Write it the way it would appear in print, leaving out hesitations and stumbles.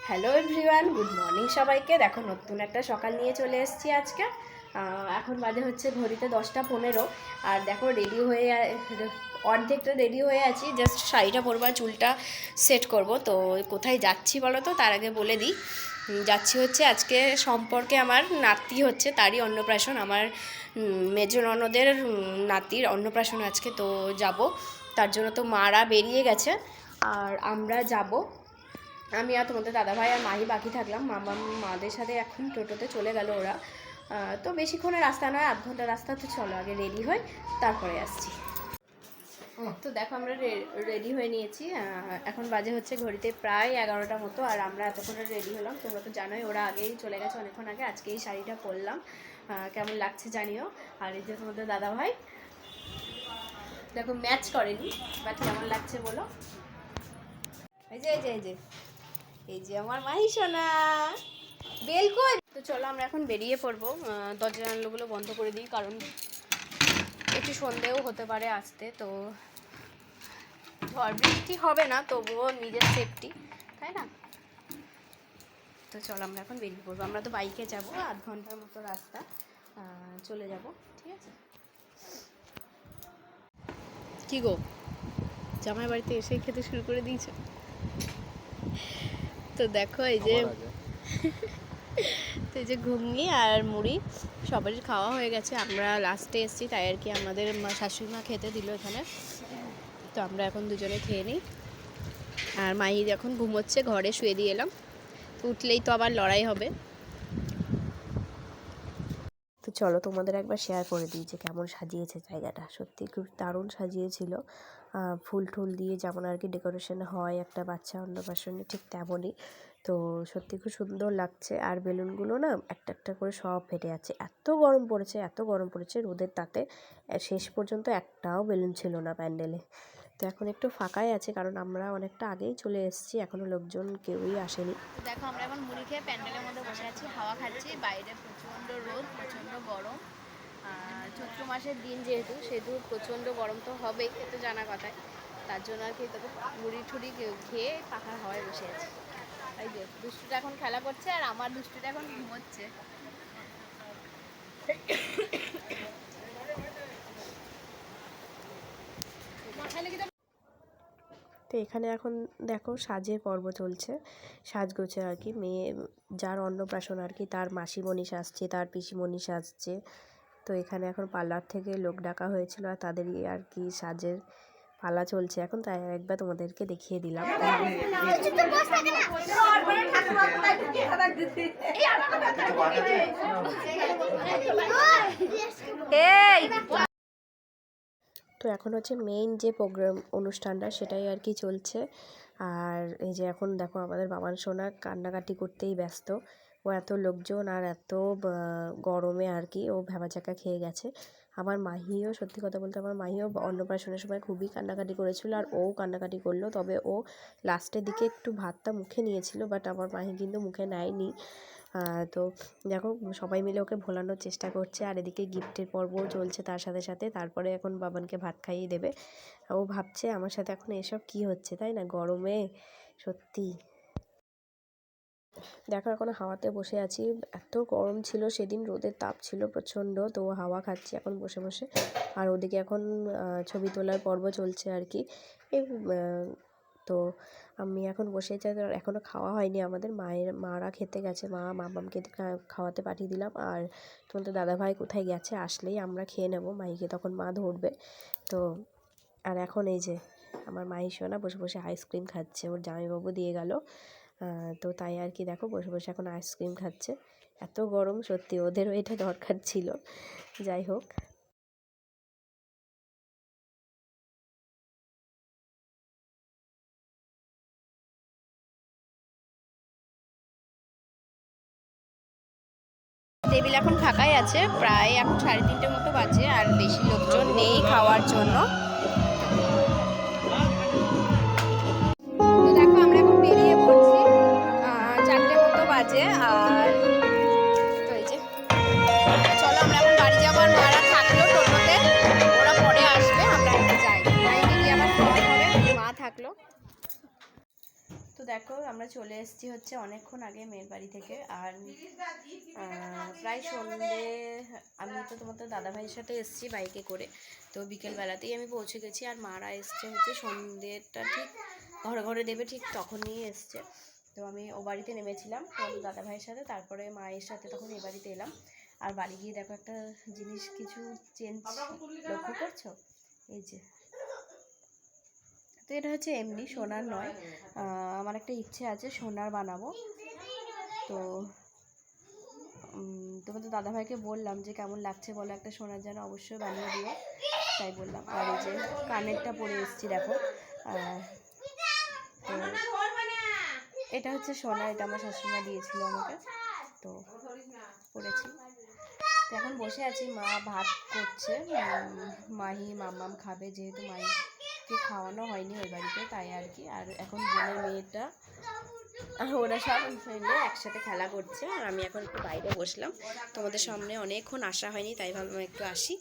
Hello everyone, good morning সবাইকে। দেখো নতুন একটা সকাল নিয়ে চলে এসেছি আজকে। এখন বাজে হচ্ছে ঘড়িতে 10টা 15। আর দেখো রেডি হয়ে অর্ধেকটা রেডি হয়ে আছি, জাস্ট শাড়িটা পরবো আর চুলটা সেট করব। তো কোথায় যাচ্ছি বলো তো, তার আগে বলে দিই। যাচ্ছি হচ্ছে আজকে সম্পর্কে আমার নাতি হচ্ছে, তারই অন্নপ্রাশন। আমার মেজো ননদের নাতির অন্নপ্রাশন আজকে, তো যাব। তার জন্য তো মারা বেরিয়ে গেছে আর আমরা যাব। আমি আর তোমাদের দাদাভাই আর মাহি বাকি থাকলাম। মাদের সাথে এখন টোটোতে চলে গেল ওরা। তো বেশিক্ষণের রাস্তা নয়, আধ ঘন্টার রাস্তা। তো চলো আগে রেডি হই, তারপরে আসছি। তো দেখো আমরা রেডি হয়ে নিয়েছি। এখন বাজে হচ্ছে ঘড়িতে প্রায় 11টা মতো। আর আমরা এতক্ষণে রেডি হলাম। তোমরা তো জানোই ওরা আগেই চলে গেছে অনেকক্ষণ আগে। আজকে এই শাড়িটা পরলাম, কেমন লাগছে জানিও। আর এই যে তোমাদের দাদাভাই দেখো ম্যাচ করেনি, বাট কেমন লাগছে বলো। এই যে এই যে এই যে এই যে আমার মাহি সোনা বেল কই। তো চলো আমরা এখন বেরিয়ে পড়বো। দরজা জানলাগুলো বন্ধ করে দিই, কারণ একটু সন্দেহ হতে পারে আসতে। তো ঝড় বৃষ্টি হবে না, তবুও নিজের সেফটি, তাই না? তো চলো আমরা এখন বেরিয়ে পড়বো। আমরা তো বাইকে যাব, আধ ঘন্টার মতো রাস্তা, চলে যাব। ঠিক আছে। কি গো, জামাই বাড়িতে এসে খেতে শুরু করে দিয়েছে। তো দেখো এই যে তো এই যে ঘুগনি আর মুড়ি সবারই খাওয়া হয়ে গেছে। আমরা লাস্টে এসেছি, তাই আর কি আমাদের শাশুড়ি মা খেতে দিল এখানে। তো আমরা এখন দুজনে খেয়ে নিই। আর মাই এখন ঘুমোচ্ছে, ঘরে শুয়ে দিয়ে এলাম। উঠলেই তো আবার লড়াই হবে। তো চলো তোমাদের একবার শেয়ার করে দিই যে কেমন সাজিয়েছে জায়গাটা। সত্যি খুব দারুণ সাজিয়েছিল। ফুল টুল দিয়ে যেমন আর কি ডেকোরেশন হয় একটা বাচ্চা অন্নপ্রাশনে, ঠিক তেমনই। তো সত্যি খুব সুন্দর লাগছে। আর বেলুনগুলো না একটা একটা করে সব ফেটে যাচ্ছে। এত গরম পড়েছে, এত গরম পড়েছে রোদের তাতে। শেষ পর্যন্ত একটাও বেলুন ছিল না প্যান্ডেলে। তো এখন একটু ফাঁকাই আছে, কারণ আমরা অনেকটা আগেই চলে এসেছি, এখনও লোকজন কেউই আসেনি। তো দেখো আমরা এখন মুড়ি খেয়ে প্যান্ডেলের মধ্যে বসে আছি, হাওয়া খাচ্ছি। বাইরে প্রচণ্ড রোদ, প্রচণ্ড গরম। আর চৈত্র মাসের দিন সেহেতু প্রচণ্ড গরম তো হবেই, এ তো জানা কথাই। তার জন্য আর কি তবে মুড়ি ঠুড়ি খেয়ে পাখার হাওয়ায় বসে আছি। এই যে দুষ্টুটা এখন খেলা করছে, আর আমার দুষ্টুটা এখন ঘুমোচ্ছে। তো এখানে এখন দেখো সাজের পর্ব চলছে, সাজগোছে আর কি। মেয়ে যার অন্নপ্রাশন আর কি, তার মাসিমণি সাজছে, তার পিসিমণি সাজছে। তো এখানে এখন পার্লার থেকে লোক ডাকা হয়েছিল, আর তাদেরই আর কি সাজের পালা চলছে এখন। তাই একবার তোমাদেরকে দেখিয়ে দিলাম। তো এখন হচ্ছে মেইন যে প্রোগ্রাম অনুষ্ঠানটা, সেটাই আর কি চলছে। আর এই যে এখন দেখো আমাদের বাবান সোনা কান্নাকাটি করতেই ব্যস্ত। ও এত লোকজন আর এত গরমে আর কি ও ভ্যাবাচাকা খেয়ে গেছে। আমার মাহিও, সত্যি কথা বলতে আমার মাহিও অন্নপ্রাশনের সময় খুবই কান্নাকাটি করেছিল, আর ও কান্নাকাটি করলো। তবে ও লাস্টের দিকে একটু ভাতটা মুখে নিয়েছিল, বাট আমার মাহি কিন্তু মুখে নেয়নি। তো দেখো সবাই মিলে ওকে ভোলানোর চেষ্টা করছে। আর এদিকে গিফটের পর্বও চলছে তার সাথে সাথে। তারপরে এখন বাবানকে ভাত খাইয়ে দেবে। ও ভাবছে আমার সাথে এখন এসব কি হচ্ছে, তাই না, গরমে। সত্যি দেখো এখন হাওয়াতে বসে আছি। এত গরম ছিল সেদিন, রোদের তাপ ছিল প্রচণ্ড। তো হাওয়া খাচ্ছি এখন বসে বসে। আর ওদিকে এখন ছবি তোলার পর্ব চলছে আর কি। তো আমি এখন বসে আছি, এখনও খাওয়া হয়নি আমাদের। মারা খেতে গেছে, মামামকে খাওয়াতে পাঠিয়ে দিলাম। আর তোমাদের দাদাভাই কোথায় গেছে, আসলেই আমরা খেয়ে নেবো। মাইকে তখন মা ধরবে। তো আর এখন এই যে আমার মাহি সোনা বসে বসে আইসক্রিম খাচ্ছে, ওর জামাইবাবু দিয়ে গেল। তো তাই আর কি দেখো বসে বসে এখন আইসক্রিম খাচ্ছে। এত গরম, সত্যি ওদেরও এটা দরকার ছিল। যাই হোক, টেবিল এখন ফাঁকাই আছে, প্রায় এখন 3:30 মতো বাজে। আর বেশি লোকজন নেই খাওয়ার জন্য। তো দেখো আমরা এখন বেরিয়ে পড়ছি, 4টে মতো বাজে। আর তো এই যে চলো আমরা এখন বাড়ি যাবো। আর মারা থাকলো টোটোতে, ওরা পরে আসবে, আমরা এখন যাই। মাইকে গিয়ে আবার খাওয়া হবে, মা থাকলো। তো দেখো আমরা চলে চলে এসেছি হচ্ছে অনেকক্ষণ আগে মেয়ের বাড়ি থেকে। আর প্রায় সন্ধ্যে, আমি তো তোমার তো দাদাভাইয়ের সাথে এসেছি বাইকে করে, তো বিকেলবেলাতেই আমি পৌঁছে গেছি। আর মারা এসছে হচ্ছে সন্ধ্যেটা ঠিক ঘরে ঘরে দেবে ঠিক তখনই এসছে। তো আমি ও বাড়িতে নেমেছিলাম তো দাদাভাইয়ের সাথে, তারপরে মায়ের সাথে তখন এ বাড়িতে এলাম। আর বাড়ি গিয়ে দেখো একটা জিনিস কিছু চেঞ্জ লক্ষ্য করছো, এই যে, তো এটা হচ্ছে এমনি সোনার নয়, আমার একটা ইচ্ছে আছে সোনার বানাবো। তো তোমাদের দাদাভাইকে বললাম যে কেমন লাগছে বলো, একটা সোনার যেন অবশ্যই বানিয়ে দিও, তাই বললাম। আর এই যে কানেরটা পরে এসেছি দেখো, তো এটা হচ্ছে সোনা, এটা আমার শাশুড়িমা দিয়েছিল আমাকে, তো পরেছি। তো এখন বসে আছি, মা ভাত করছে, মাহি মাম্মাম খাবে, যেহেতু মাহিকে খাওয়ানো হয়নি ওই বাড়িতে, তাই আর কি। আর এখন বোনের মেয়েটা, ওরা সব মিলে একসাথে খেলা করছে। আর আমি এখন একটু বাইরে বসলাম, তোমাদের সামনে অনেকক্ষণ আসা হয়নি, তাই ভাবলাম একটু আসি।